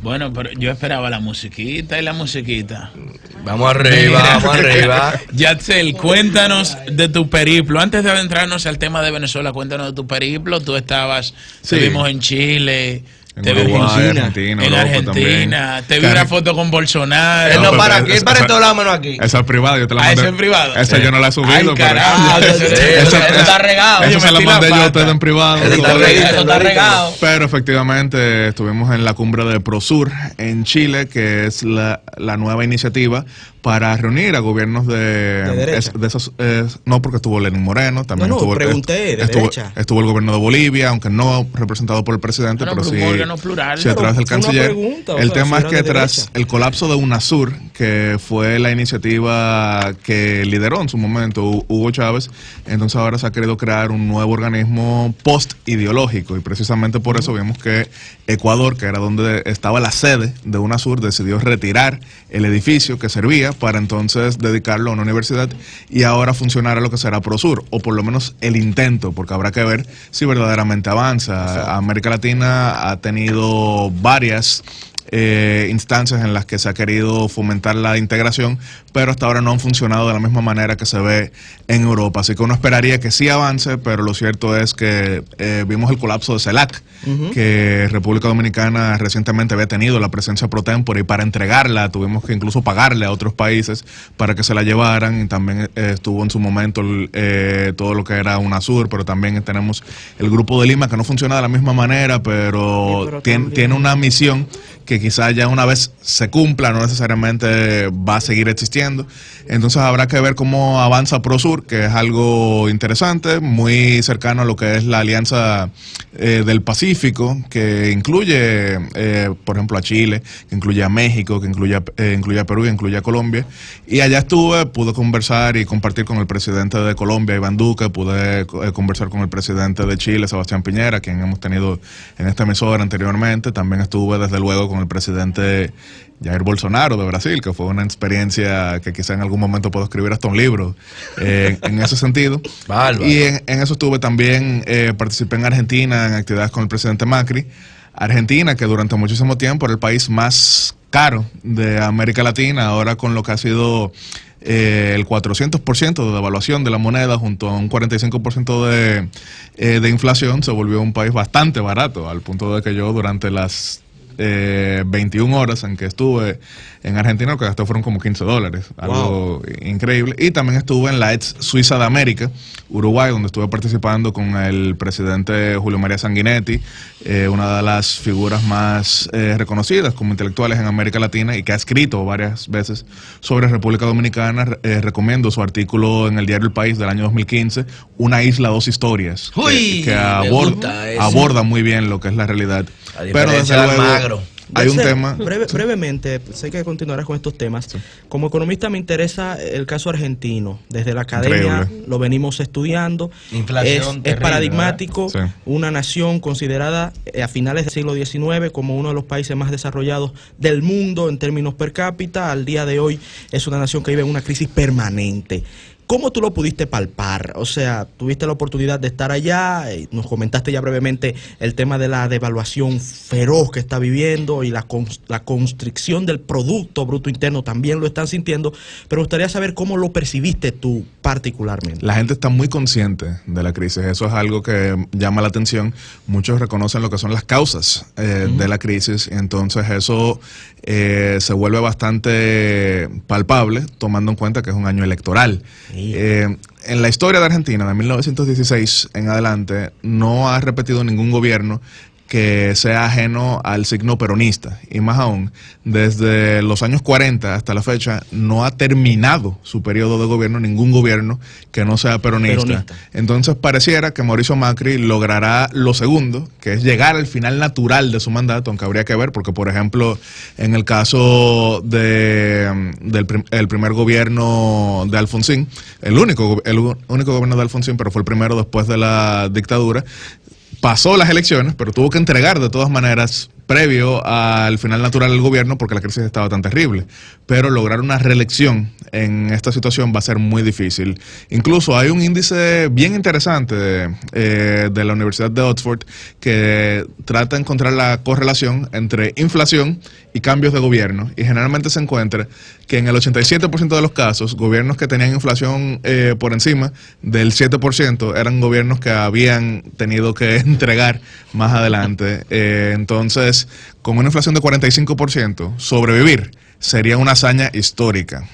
Bueno, pero yo esperaba la musiquita y la musiquita. Vamos arriba, vamos arriba. Yatsel, cuéntanos de tu periplo. Antes de adentrarnos al tema de Venezuela, cuéntanos de tu periplo. Tú estabas, te vimos en Chile, te vi en Argentina, te vi una foto con Bolsonaro. Él no para aquí, él para en todos lados menos aquí. Esa es privada, yo te la mandé. Esa es privada. Esa yo no la he subido. Ay, carajo. Eso está regado. Eso se la mandé yo a ustedes en privado. Eso está regado. Pero efectivamente estuvimos en la cumbre de Prosur en Chile, que es la nueva iniciativa para reunir a gobiernos de esos, no, porque estuvo Lenín Moreno, también estuvo el gobierno de Bolivia, aunque no representado por el presidente, pero sí, sí a través del canciller. El tema es que tras el colapso de UNASUR, que fue la iniciativa que lideró en su momento Hugo Chávez, entonces ahora se ha querido crear un nuevo organismo post-ideológico, y precisamente por eso vimos que Ecuador, que era donde estaba la sede de UNASUR, decidió retirar el edificio que servía para entonces dedicarlo a una universidad y ahora funcionará lo que será Prosur, o por lo menos el intento, porque habrá que ver si verdaderamente avanza. América Latina ha tenido varias instancias en las que se ha querido fomentar la integración, pero hasta ahora no han funcionado de la misma manera que se ve en Europa. Así que uno esperaría que sí avance, pero lo cierto es que vimos el colapso de CELAC, que República Dominicana recientemente había tenido la presencia pro tempore, y para entregarla tuvimos que incluso pagarle a otros países para que se la llevaran, y también estuvo en su momento todo lo que era UNASUR, pero también tenemos el Grupo de Lima, que no funciona de la misma manera, pero tiene una misión que quizás ya una vez se cumpla, no necesariamente va a seguir existiendo. Entonces habrá que ver cómo avanza Prosur, que es algo interesante, muy cercano a lo que es la Alianza del Pacífico, que incluye, por ejemplo, a Chile, que incluye a México, que incluye a Perú, que incluye a Colombia. Y allá pude conversar y compartir con el presidente de Colombia, Iván Duque, pude conversar con el presidente de Chile, Sebastián Piñera, quien hemos tenido en esta emisora anteriormente. También estuve, desde luego, con el presidente Jair Bolsonaro de Brasil, que fue una experiencia que quizá en algún momento puedo escribir hasta un libro en ese sentido. Bárbaro. Y en eso estuve también, participé en Argentina en actividades con el presidente Macri. Argentina, que durante muchísimo tiempo era el país más caro de América Latina, ahora con lo que ha sido el 400% de devaluación de la moneda junto a un 45% de inflación, se volvió un país bastante barato, al punto de que yo durante las 21 horas en que estuve en Argentina, lo que gasté fueron como $15, algo increíble. Y también estuve en la ex Suiza de América, Uruguay, donde estuve participando con el presidente Julio María Sanguinetti, una de las figuras más reconocidas como intelectuales en América Latina, y que ha escrito varias veces sobre República Dominicana. Recomiendo su artículo en el diario El País del año 2015, Una isla, dos historias, que aborda muy bien lo que es la realidad. Pero desde luego hay un tema. Brevemente, sé que continuarás con estos temas. Como economista me interesa el caso argentino. Desde la academia lo venimos estudiando. Inflación es paradigmático. Sí. Una nación considerada a finales del siglo XIX como uno de los países más desarrollados del mundo en términos per cápita. Al día de hoy es una nación que vive en una crisis permanente. ¿Cómo tú lo pudiste palpar? O sea, tuviste la oportunidad de estar allá, nos comentaste ya brevemente el tema de la devaluación feroz que está viviendo y la constricción del Producto Bruto Interno también lo están sintiendo, pero me gustaría saber cómo lo percibiste tú particularmente. La gente está muy consciente de la crisis, eso es algo que llama la atención. Muchos reconocen lo que son las causas de la crisis, y entonces eso se vuelve bastante palpable, tomando en cuenta que es un año electoral. En la historia de Argentina, de 1916 en adelante, no ha repetido ningún gobierno que sea ajeno al signo peronista, y más aún, desde los años 40 hasta la fecha, no ha terminado su periodo de gobierno ningún gobierno que no sea peronista. Entonces pareciera que Mauricio Macri logrará lo segundo, que es llegar al final natural de su mandato, aunque habría que ver, porque por ejemplo, en el caso del primer gobierno de Alfonsín, el único gobierno de Alfonsín, pero fue el primero después de la dictadura, pasó las elecciones, pero tuvo que entregar de todas maneras previo al final natural del gobierno porque la crisis estaba tan terrible. Pero lograr una reelección en esta situación va a ser muy difícil. Incluso hay un índice bien interesante de la Universidad de Oxford que trata de encontrar la correlación entre inflación y cambios de gobierno, y generalmente se encuentra que en el 87% de los casos, gobiernos que tenían inflación por encima del 7% eran gobiernos que habían tenido que entregar más adelante. Entonces, con una inflación de 45%, sobrevivir sería una hazaña histórica.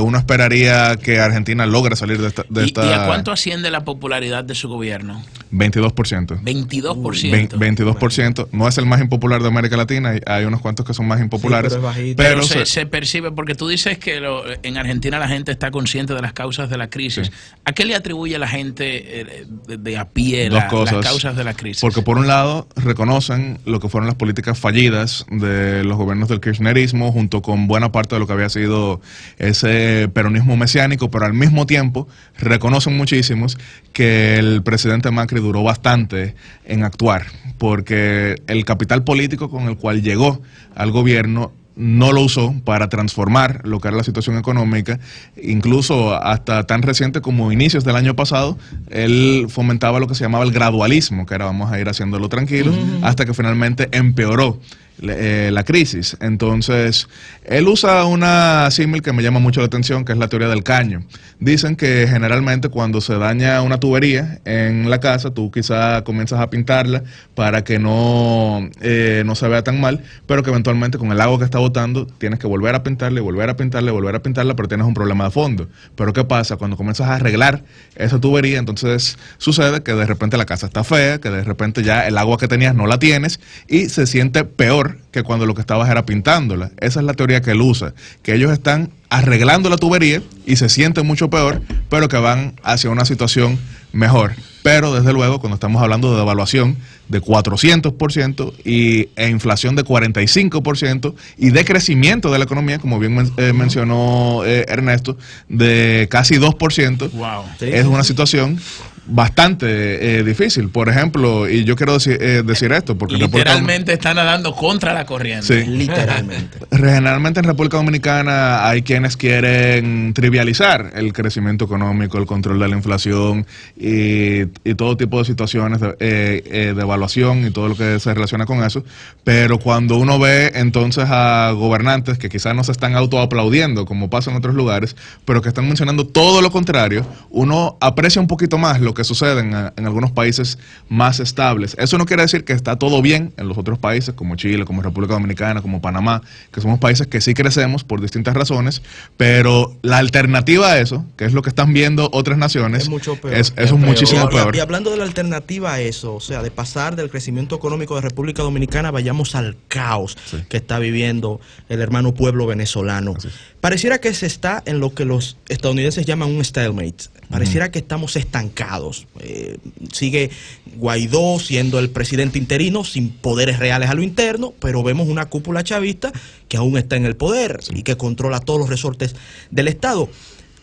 Uno esperaría que Argentina logre salir de esta... ¿Y a cuánto asciende la popularidad de su gobierno? 22%. 22%. 22%. No es el más impopular de América Latina, hay unos cuantos que son más impopulares. Sí, pero se percibe, porque tú dices que en Argentina la gente está consciente de las causas de la crisis. Sí. ¿A qué le atribuye la gente de a pie las causas de la crisis? Porque por un lado reconocen lo que fueron las políticas fallidas de los gobiernos del kirchnerismo junto con buena parte de lo que había sido ese peronismo mesiánico, pero al mismo tiempo reconocen muchísimos que el presidente Macri duró bastante en actuar, porque el capital político con el cual llegó al gobierno no lo usó para transformar lo que era la situación económica. Incluso hasta tan reciente como inicios del año pasado, él fomentaba lo que se llamaba el gradualismo, que era vamos a ir haciéndolo tranquilo, hasta que finalmente empeoró la crisis. Entonces, él usa una símil que me llama mucho la atención, que es la teoría del caño. Dicen que generalmente cuando se daña una tubería en la casa, tú quizá comienzas a pintarla para que no se vea tan mal, pero que eventualmente con el agua que está botando tienes que volver a pintarla, volver a pintarla, volver a pintarla, pero tienes un problema de fondo. Pero ¿qué pasa? Cuando comienzas a arreglar esa tubería, entonces sucede que de repente la casa está fea, que de repente ya el agua que tenías no la tienes y se siente peor que cuando lo que estabas era pintándola. Esa es la teoría que él usa, que ellos están arreglando la tubería y se sienten mucho peor, pero que van hacia una situación mejor. Pero desde luego, cuando estamos hablando de devaluación de 400% e inflación de 45% y de crecimiento de la economía, como bien mencionó Ernesto, de casi 2%, wow. Es una situación bastante difícil. Por ejemplo, y yo quiero decir esto, porque literalmente están nadando contra la corriente. Sí. Literalmente. Generalmente en República Dominicana hay quienes quieren trivializar el crecimiento económico, el control de la inflación y todo tipo de situaciones de evaluación y todo lo que se relaciona con eso, pero cuando uno ve entonces a gobernantes que quizás no se están autoaplaudiendo como pasa en otros lugares, pero que están mencionando todo lo contrario, uno aprecia un poquito más lo que sucede en algunos países más estables. Eso no quiere decir que está todo bien en los otros países como Chile, como República Dominicana, como Panamá, que somos países que sí crecemos por distintas razones, pero la alternativa a eso, que es lo que están viendo otras naciones, es mucho peor. Eso es muchísimo peor. Y hablando de la alternativa a eso, o sea, de pasar del crecimiento económico de República Dominicana, vayamos al caos que está viviendo el hermano pueblo venezolano. Pareciera que se está en lo que los estadounidenses llaman un stalemate. Pareciera que estamos estancados. Sigue Guaidó siendo el presidente interino sin poderes reales a lo interno, pero vemos una cúpula chavista que aún está en el poder y que controla todos los resortes del Estado.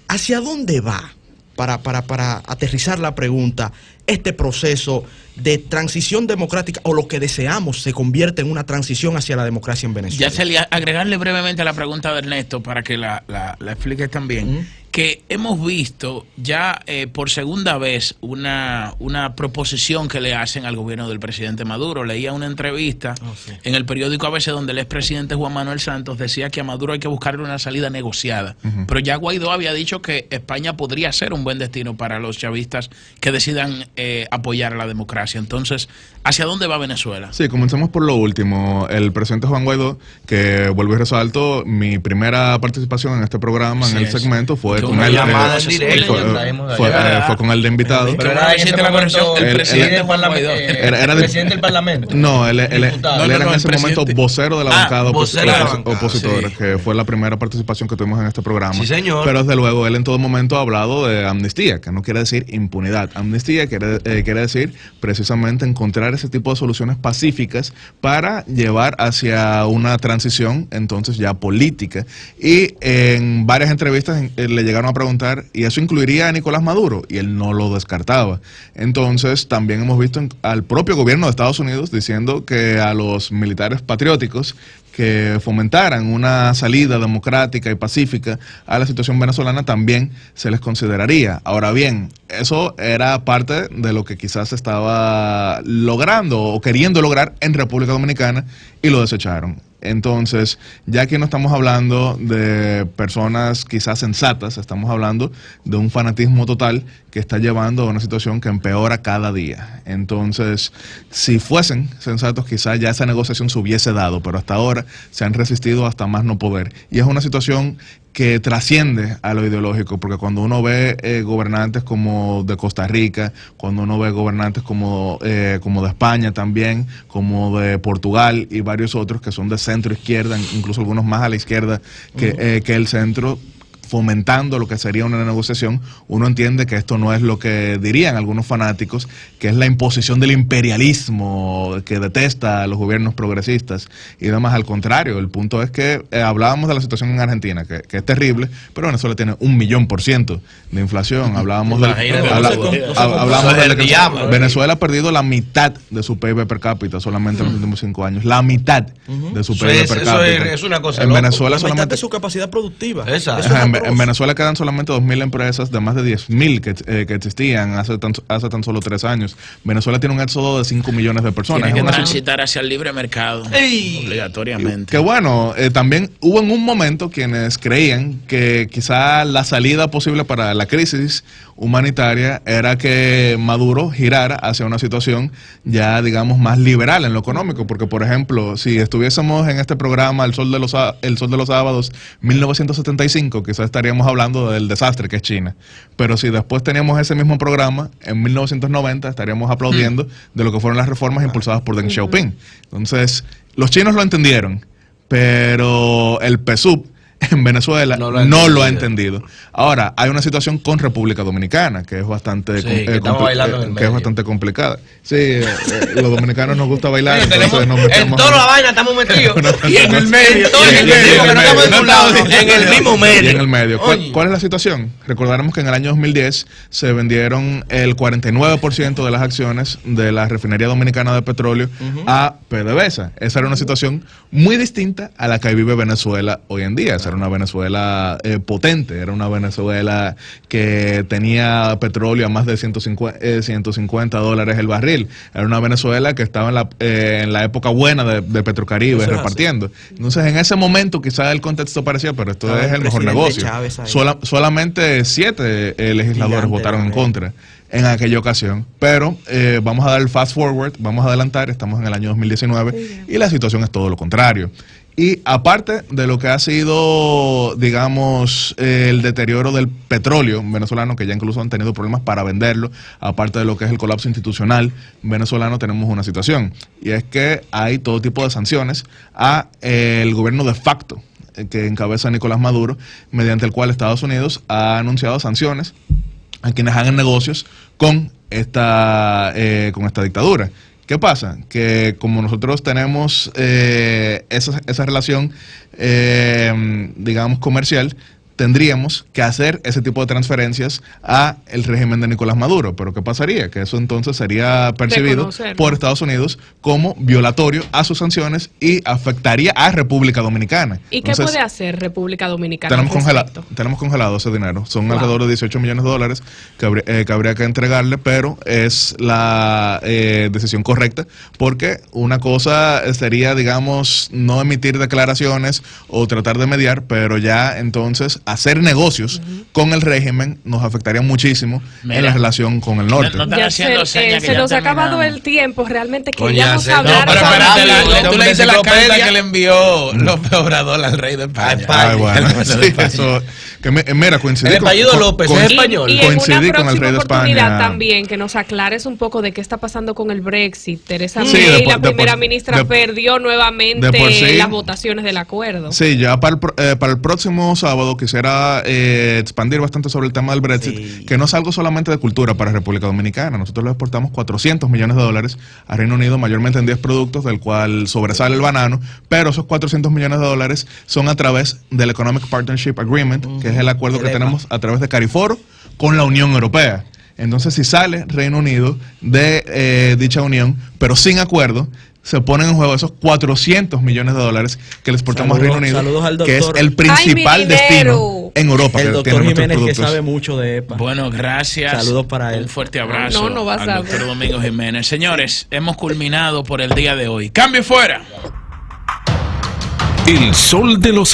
¿Hacia dónde va? Para aterrizar la pregunta, este proceso de transición democrática, o lo que deseamos se convierte en una transición hacia la democracia en Venezuela. Ya se agregarle brevemente a la pregunta de Ernesto para que la expliques también, que hemos visto ya por segunda vez una proposición que le hacen al gobierno del presidente Maduro. Leía una entrevista en el periódico ABC donde el expresidente Juan Manuel Santos decía que a Maduro hay que buscarle una salida negociada, pero ya Guaidó había dicho que España podría ser un buen destino para los chavistas que decidan apoyar a la democracia. Entonces, ¿hacia dónde va Venezuela? Sí, comencemos por lo último. El presidente Juan Guaidó, que vuelvo y resalto, mi primera participación en este programa, en el segmento, fue con él. Fue con él de invitado. Pero el presidente del Parlamento. No, él era en ese momento vocero de la bancada opositora, que fue la primera participación que tuvimos en este programa. Sí, señor. Pero desde luego, él en todo momento ha hablado de amnistía, que no quiere decir impunidad. Amnistía quiere decir precisamente encontrar ese tipo de soluciones pacíficas para llevar hacia una transición entonces ya política. Y en varias entrevistas le llegaron llegaron a preguntar, ¿y eso incluiría a Nicolás Maduro? Y él no lo descartaba. Entonces, también hemos visto al propio gobierno de Estados Unidos diciendo que a los militares patrióticos que fomentaran una salida democrática y pacífica a la situación venezolana también se les consideraría. Ahora bien, eso era parte de lo que quizás estaba logrando o queriendo lograr en República Dominicana y lo desecharon. Entonces, ya aquí no estamos hablando de personas quizás sensatas, estamos hablando de un fanatismo total que está llevando a una situación que empeora cada día. Entonces, si fuesen sensatos, quizás ya esa negociación se hubiese dado, pero hasta ahora se han resistido hasta más no poder. Y es una situación que trasciende a lo ideológico, porque cuando uno ve gobernantes como de Costa Rica, cuando uno ve gobernantes como de España también, como de Portugal y varios otros que son de centro izquierda, incluso algunos más a la izquierda que el centro, fomentando lo que sería una negociación, uno entiende que esto no es lo que dirían algunos fanáticos, que es la imposición del imperialismo que detesta a los gobiernos progresistas y demás. Al contrario, el punto es que hablábamos de la situación en Argentina, que es terrible, pero Venezuela tiene 1.000.000% de inflación. Hablábamos de que Venezuela ha perdido la mitad de su PIB per cápita solamente en los últimos 5 años. La mitad de su PIB per cápita. Es una cosa en Venezuela la solamente mitad de su capacidad productiva. En Venezuela quedan solamente 2.000 empresas de más de 10.000 que existían hace tan solo 3 años. Venezuela tiene un éxodo de 5 millones de personas. Tiene que transitar hacia el libre mercado, obligatoriamente. Que bueno, también hubo en un momento quienes creían que quizá la salida posible para la crisis humanitaria era que Maduro girara hacia una situación ya, digamos, más liberal en lo económico, porque, por ejemplo, si estuviésemos en este programa El Sol de los Sábados 1975, quizás estaríamos hablando del desastre que es China, pero si después teníamos ese mismo programa en 1990, estaríamos aplaudiendo de lo que fueron las reformas impulsadas por Deng Xiaoping. Entonces, los chinos lo entendieron, pero el PSUV en Venezuela no lo ha entendido. Ahora, hay una situación con República Dominicana que es bastante, bastante complicada. Sí, los dominicanos nos gusta bailar. Entonces nos metemos en toda la vaina estamos metidos. Y en el medio. En el mismo medio. En el medio. ¿Cuál es la situación? Recordaremos que en el año 2010 se vendieron el 49% de las acciones de la refinería dominicana de petróleo a PDVSA. Esa era una situación muy distinta a la que vive Venezuela hoy en día. Era una Venezuela potente, era una Venezuela que tenía petróleo a más de $150 el barril, era una Venezuela que estaba en la época buena de Petrocaribe repartiendo. Entonces, en ese momento quizás el contexto parecía, pero esto es el mejor negocio. Solamente 7 legisladores votaron en contra en aquella ocasión, pero vamos a dar el fast forward, vamos a adelantar, estamos en el año 2019 y la situación es todo lo contrario. Y aparte de lo que ha sido, digamos, el deterioro del petróleo venezolano, que ya incluso han tenido problemas para venderlo, aparte de lo que es el colapso institucional venezolano, tenemos una situación. Y es que hay todo tipo de sanciones a el gobierno de facto que encabeza Nicolás Maduro, mediante el cual Estados Unidos ha anunciado sanciones a quienes hagan negocios con esta dictadura. ¿Qué pasa? Que como nosotros tenemos esa relación, digamos, comercial, tendríamos que hacer ese tipo de transferencias a el régimen de Nicolás Maduro. Pero ¿qué pasaría? Que eso entonces sería percibido por Estados Unidos como violatorio a sus sanciones y afectaría a República Dominicana. ¿Y qué puede hacer República Dominicana? Tenemos congelado ese dinero. Son alrededor de $18 millones que habría que entregarle, pero es la decisión correcta, porque una cosa sería, digamos, no emitir declaraciones o tratar de mediar, pero ya entonces hacer negocios con el régimen nos afectaría muchísimo en la relación con el norte. Se nos ha acabado el tiempo, realmente queríamos hablar. No, pero espérate, tú le dices la carta que le envió López Obrador al rey de España. Mira, coincidí el apellido López es español. Y coincidí con el rey de España también, que nos aclares un poco de qué está pasando con el Brexit. Teresa May, la primera ministra, perdió nuevamente las votaciones del acuerdo. Sí, ya para el próximo sábado quisiera quisiera expandir bastante sobre el tema del Brexit, que no es algo solamente de cultura para República Dominicana. Nosotros le exportamos $400 millones a Reino Unido, mayormente en 10 productos, del cual sobresale el banano, pero esos $400 millones son a través del Economic Partnership Agreement, que es el acuerdo que tenemos a través de Cariforo con la Unión Europea. Entonces, si sale Reino Unido de dicha unión, pero sin acuerdo, se ponen en juego esos $400 millones que le exportamos a Reino Unido, que es el principal destino en Europa. El doctor Jiménez, que sabe mucho de EPA. Bueno, gracias. Saludos para él. Un fuerte abrazo al doctor Domingo Jiménez. Señores, hemos culminado por el día de hoy. ¡Cambio fuera! El sol de los